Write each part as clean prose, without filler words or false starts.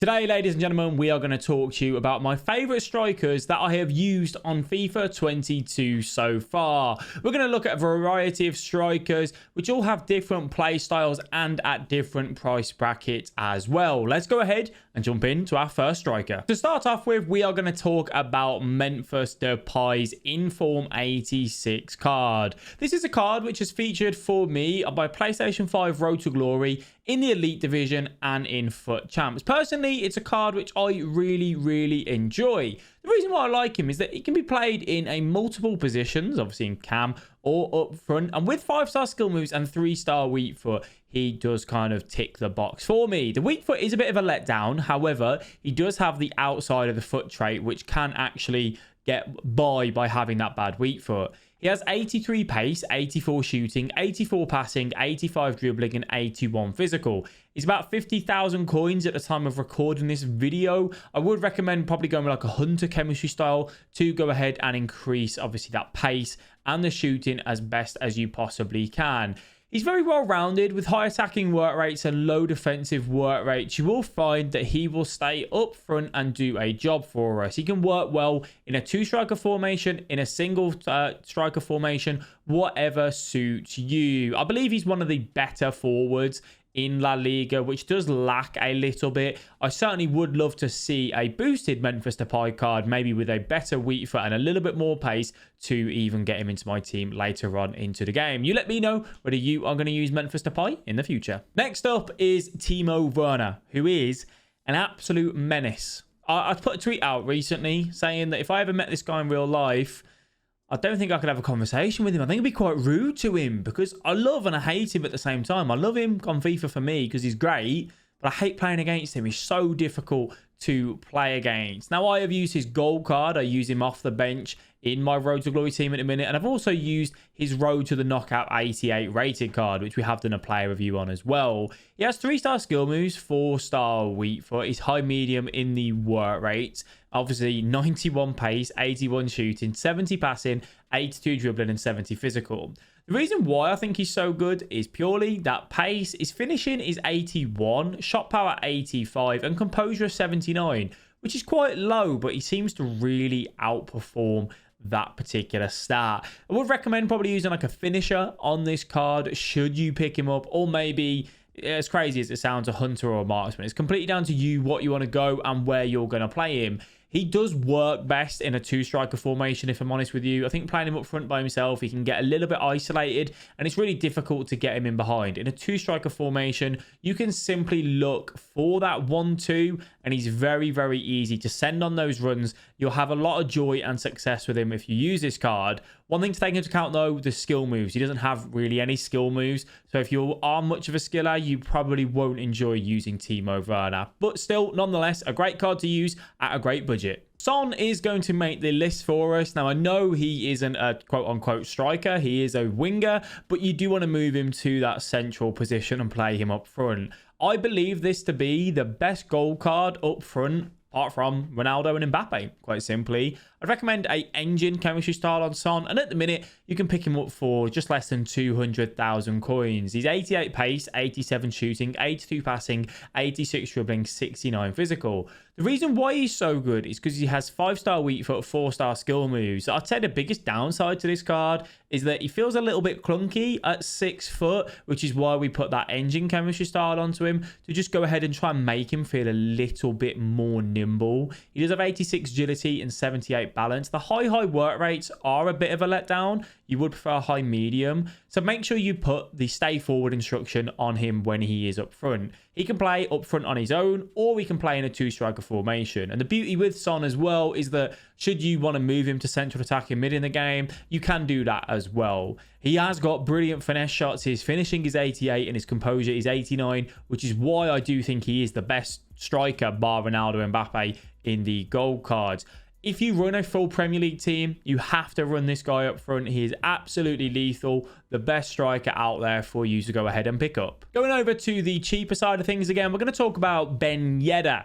Today, ladies and gentlemen, we are going to talk to you about my favourite strikers that I have used on FIFA 22 so far. We're going to look at a variety of strikers which all have different play styles and at different price brackets as well. Let's go ahead and jump into our first striker. To start off with, we are going to talk about Memphis Depay's Inform 86 card. This is a card which is featured for me by PlayStation 5 Road to Glory in the Elite Division and in FUT Champs. Personally, it's a card which I really enjoy. The reason why I like him is that it can be played in a multiple positions, obviously in cam or up front, and with 5-star skill moves and 3-star weak foot, he does kind of tick the box for me. The weak foot is a bit of a letdown. However, he does have the outside of the foot trait, which can actually get by having that bad weak foot. He has 83 pace, 84 shooting, 84 passing, 85 dribbling, and 81 physical. He's about 50,000 coins at the time of recording this video. I would recommend probably going with like a hunter chemistry style to go ahead and increase, obviously, that pace and the shooting as best as you possibly can. He's very well rounded with high attacking work rates and low defensive work rates. You will find that he will stay up front and do a job for us. He can work well in a 2-striker formation, in a single striker formation, whatever suits you. I believe he's one of the better forwards in La Liga, which does lack a little bit. I certainly would love to see a boosted Memphis Depay card, maybe with a better weak foot and a little bit more pace to even get him into my team later on into the game. You let me know whether you are going to use Memphis Depay in the future. Next up is Werner, who is an absolute menace. I put a tweet out recently saying that if I ever met this guy in real life, I don't think I could have a conversation with him. I think it'd be quite rude to him because I love and I hate him at the same time. I love him on FIFA for me because he's great, but I hate playing against him. He's so difficult to play against. Now, I have used his gold card. I use him off the bench in my Road to Glory team at the minute. And I've also used his Road to the Knockout 88 rated card, which we have done a player review on as well. He has 3-star skill moves, 4-star weak foot. He's high medium in the work rates. Obviously, 91 pace, 81 shooting, 70 passing, 82 dribbling, and 70 physical. The reason why I think he's so good is purely that pace. His finishing is 81, shot power 85, and composure 79, which is quite low, but he seems to really outperform that particular stat. I would recommend probably using like a finisher on this card should you pick him up, or maybe, as crazy as it sounds, a hunter or a marksman. It's completely down to you what you want to go and where you're going to play him. He does work best in a 2-striker formation, if I'm honest with you. I think playing him up front by himself, he can get a little bit isolated, and it's really difficult to get him in behind. In a 2-striker formation, you can simply look for that 1-2, and he's very easy to send on those runs. You'll have a lot of joy and success with him if you use this card. One thing to take into account, though, the skill moves. He doesn't have really any skill moves, so if you are much of a skiller, you probably won't enjoy using Werner. But still, nonetheless, a great card to use at a great budget. Son is going to make the list for us. Now, I know he isn't a quote-unquote striker. He is a winger, but you do want to move him to that central position and play him up front. I believe this to be the best gold card up front, apart from Ronaldo and Mbappe, quite simply. I'd recommend a engine chemistry style on Son, and at the minute, you can pick him up for just less than 200,000 coins. He's 88 pace, 87 shooting, 82 passing, 86 dribbling, 69 physical. The reason why he's so good is because he has 5-star weak foot, 4-star skill moves. I'd say the biggest downside to this card is that he feels a little bit clunky at 6 foot, which is why we put that engine chemistry style onto him to just go ahead and try and make him feel a little bit more nimble. He does have 86 agility and 78 balance. The high work rates are a bit of a letdown. You would prefer high medium, so make sure you put the stay forward instruction on him when he is up front. He can play up front on his own, or we can play in a 2-striker formation. And the beauty with Son as well is that should you want to move him to central attacking mid in the game, you can do that as well. He has got brilliant finesse shots. His finishing is 88 and his composure is 89, which is why I do think he is the best striker bar Ronaldo and Mbappe in the gold cards. If you run a full Premier League team, you have to run this guy up front. He is absolutely lethal, the best striker out there for you to go ahead and pick up. Going over to the cheaper side of things again, we're going to talk about Yedder.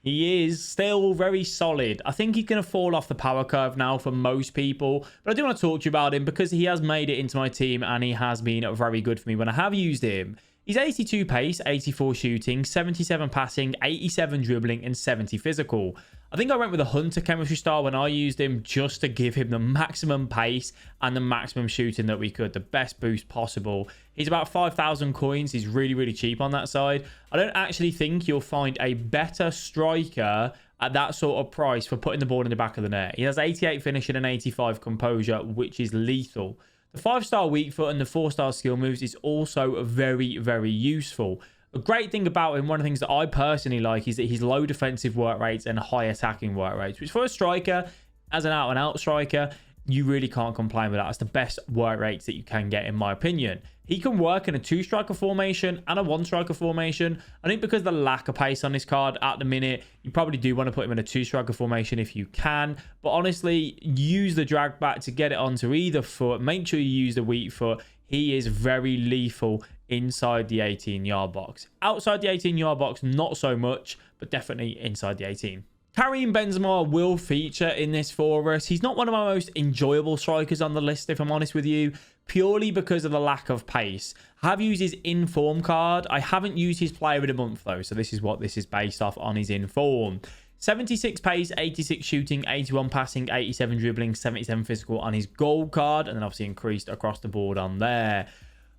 He is still very solid. I think he's going to fall off the power curve now for most people, but I do want to talk to you about him because he has made it into my team and he has been very good for me when I have used him. He's 82 pace, 84 shooting, 77 passing, 87 dribbling, and 70 physical. I think I went with a Hunter chemistry style when I used him just to give him the maximum pace and the maximum shooting that we could, the best boost possible. He's about 5,000 coins. He's really, really cheap on that side. I don't actually think you'll find a better striker at that sort of price for putting the ball in the back of the net. He has 88 finishing and 85 composure, which is lethal. The 5-star weak foot and the 4-star skill moves is also very, very useful. A great thing about him, one of the things that I personally like, is that he's low defensive work rates and high attacking work rates, which for a striker, as an out-and-out striker, you really can't complain with that. It's the best work rates that you can get, in my opinion. He can work in a 2-striker formation and a 1-striker formation. I think because of the lack of pace on this card at the minute, you probably do want to put him in a 2-striker formation if you can. But honestly, use the drag back to get it onto either foot. Make sure you use the weak foot. He is very lethal inside the 18-yard box. Outside the 18-yard box, not so much, but definitely inside the 18. Karim Benzema will feature in this for us. He's not one of my most enjoyable strikers on the list, if I'm honest with you, purely because of the lack of pace. I have used his inform card. I haven't used his player of the month, though, so this is what this is based off, on his inform. 76 pace, 86 shooting, 81 passing, 87 dribbling, 77 physical on his gold card, and then obviously increased across the board on there.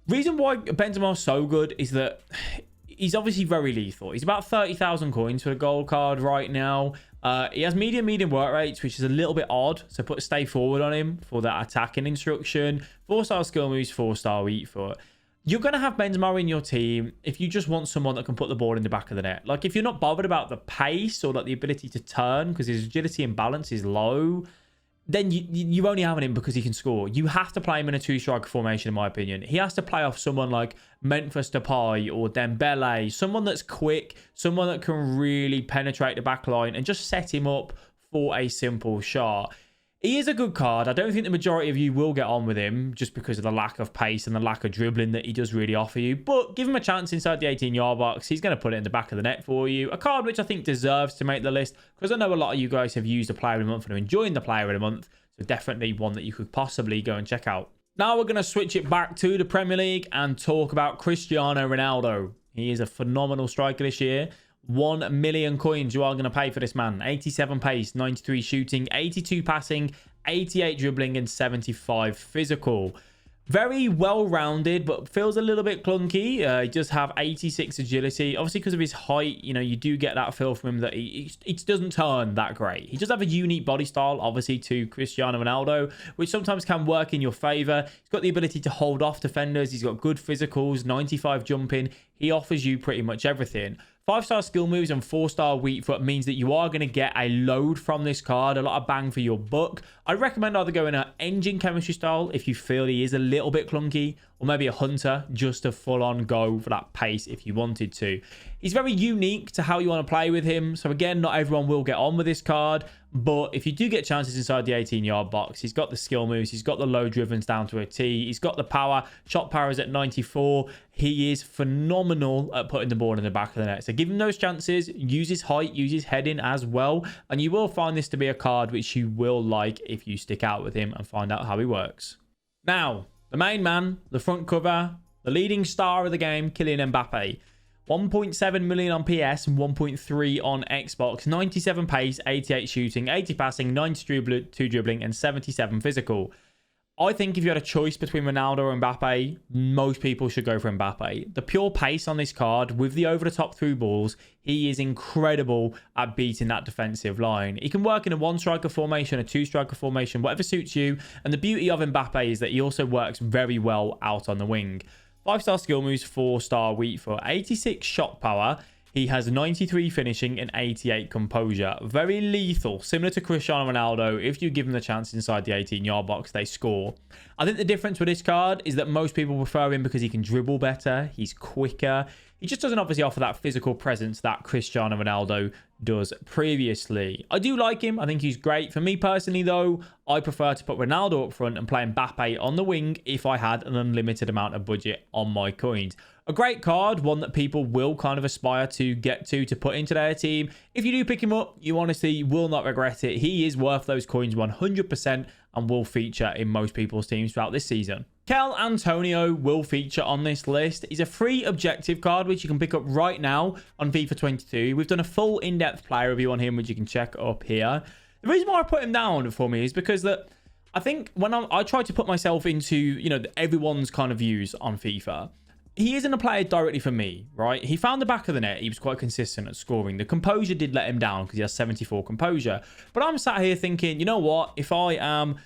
Reason why Benzema is so good is that he's obviously very lethal. He's about 30,000 coins for the gold card right now. He has medium work rates, which is a little bit odd. So put a stay forward on him for that attacking instruction. 4-star skill moves, 4-star weak foot. You're going to have Benzema in your team if you just want someone that can put the ball in the back of the net. Like, if you're not bothered about the pace or like the ability to turn because his agility and balance is low, then you're only having him because he can score. You have to play him in a 2-striker formation, in my opinion. He has to play off someone like Memphis Depay or Dembele, someone that's quick, someone that can really penetrate the back line and just set him up for a simple shot. He is a good card. I don't think the majority of you will get on with him just because of the lack of pace and the lack of dribbling that he does really offer you. But give him a chance inside the 18-yard box. He's going to put it in the back of the net for you. A card which I think deserves to make the list because I know a lot of you guys have used the player of the month and are enjoying the player of the month. So definitely one that you could possibly go and check out. Now we're going to switch it back to the Premier League and talk about Cristiano Ronaldo. He is a phenomenal striker this year. 1 million coins you are going to pay for this man. 87 pace, 93 shooting, 82 passing, 88 dribbling, and 75 physical. Very well-rounded, but feels a little bit clunky. He does have 86 agility. Obviously, because of his height, you know, you do get that feel from him that he doesn't turn that great. He does have a unique body style, obviously, to Cristiano Ronaldo, which sometimes can work in your favor. He's got the ability to hold off defenders. He's got good physicals, 95 jumping. He offers you pretty much everything. 5-star skill moves and 4-star weak foot means that you are going to get a load from this card, a lot of bang for your buck. I'd recommend either going an engine chemistry style if you feel he is a little bit clunky, or maybe a hunter just to full-on go for that pace if you wanted to. He's very unique to how you want to play with him. So again, not everyone will get on with this card, but if you do get chances inside the 18-yard box, he's got the skill moves, he's got the low drivens down to a T, he's got the power, shot power is at 94. He is phenomenal at putting the ball in the back of the net. So give him those chances, use his height, use his heading as well, and you will find this to be a card which you will like if you stick out with him and find out how he works. Now, the main man, the front cover, the leading star of the game, Kylian Mbappe. 1.7 million on PS and 1.3 on Xbox. 97 pace, 88 shooting, 80 passing, 92 dribbling, and 77 physical. I think if you had a choice between Ronaldo and Mbappe, most people should go for Mbappe. The pure pace on this card with the over-the-top through balls, he is incredible at beating that defensive line. He can work in a 1-striker formation, a 2-striker formation, whatever suits you. And the beauty of Mbappe is that he also works very well out on the wing. 5-star skill moves, 4-star weak foot, 86 shot power. He has 93 finishing and 88 composure. Very lethal, similar to Cristiano Ronaldo. If you give him the chance inside the 18-yard box, they score. I think the difference with this card is that most people prefer him because he can dribble better. He's quicker. He just doesn't obviously offer that physical presence that Cristiano Ronaldo does previously. I do like him. I think he's great. For me personally, though, I prefer to put Ronaldo up front and play Mbappe on the wing if I had an unlimited amount of budget on my coins. A great card, one that people will kind of aspire to get to put into their team. If you do pick him up, you honestly will not regret it. He is worth those coins 100% and will feature in most people's teams throughout this season. Kel Antonio will feature on this list. He's a free objective card, which you can pick up right now on FIFA 22. We've done a full in-depth player review on him, which you can check up here. The reason why I put him down for me is because that I think when I try to put myself into, you know, everyone's kind of views on FIFA, he isn't a player directly for me, right? He found the back of the net. He was quite consistent at scoring. The composure did let him down because he has 74 composure. But I'm sat here thinking, you know what? If I am...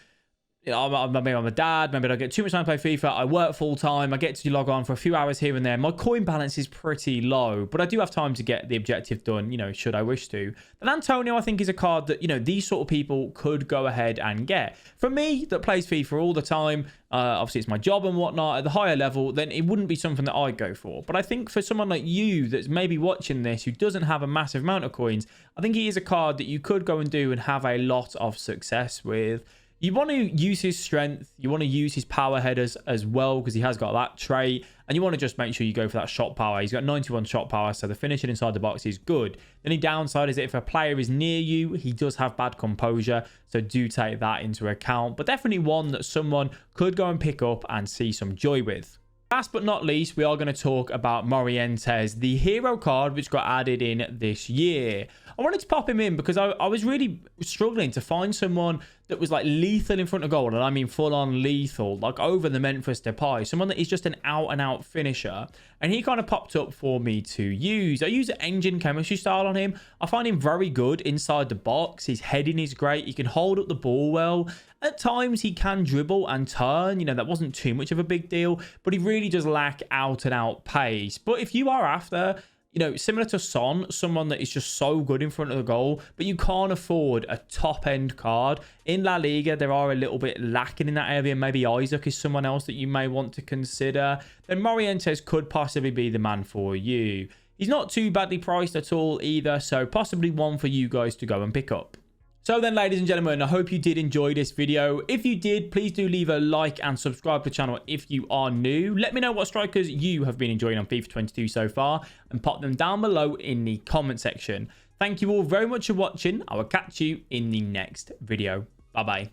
maybe I'm a dad, maybe I get too much time to play FIFA, I work full time, I get to log on for a few hours here and there, my coin balance is pretty low, but I do have time to get the objective done, you know, should I wish to. And Antonio, I think, is a card that, you know, these sort of people could go ahead and get. For me, that plays FIFA all the time, obviously it's my job and whatnot, at the higher level, then it wouldn't be something that I'd go for. But I think for someone like you that's maybe watching this, who doesn't have a massive amount of coins, I think he is a card that you could go and do and have a lot of success with. You want to use his strength. You want to use his power headers as well because he has got that trait. And you want to just make sure you go for that shot power. He's got 91 shot power, so the finishing inside the box is good. The only downside is that if a player is near you, he does have bad composure. So do take that into account. But definitely one that someone could go and pick up and see some joy with. Last but not least, we are going to talk about Morientes, the hero card which got added in this year. I wanted to pop him in because I was really struggling to find someone that was like lethal in front of goal. And I mean full on lethal, like over the Memphis Depay. Someone that is just an out and out finisher. And he kind of popped up for me to use. I use an engine chemistry style on him. I find him very good inside the box. His heading is great. He can hold up the ball well. At times he can dribble and turn. You know, that wasn't too much of a big deal. But he really does lack out and out pace. But if you are after... you know, similar to Son, someone that is just so good in front of the goal, but you can't afford a top-end card. In La Liga, there are a little bit lacking in that area. Maybe Isaac is someone else that you may want to consider. Then Morientes could possibly be the man for you. He's not too badly priced at all either, so possibly one for you guys to go and pick up. So then, ladies and gentlemen, I hope you did enjoy this video. If you did, please do leave a like and subscribe to the channel if you are new. Let me know what strikers you have been enjoying on FIFA 22 so far and pop them down below in the comment section. Thank you all very much for watching. I will catch you in the next video. Bye-bye.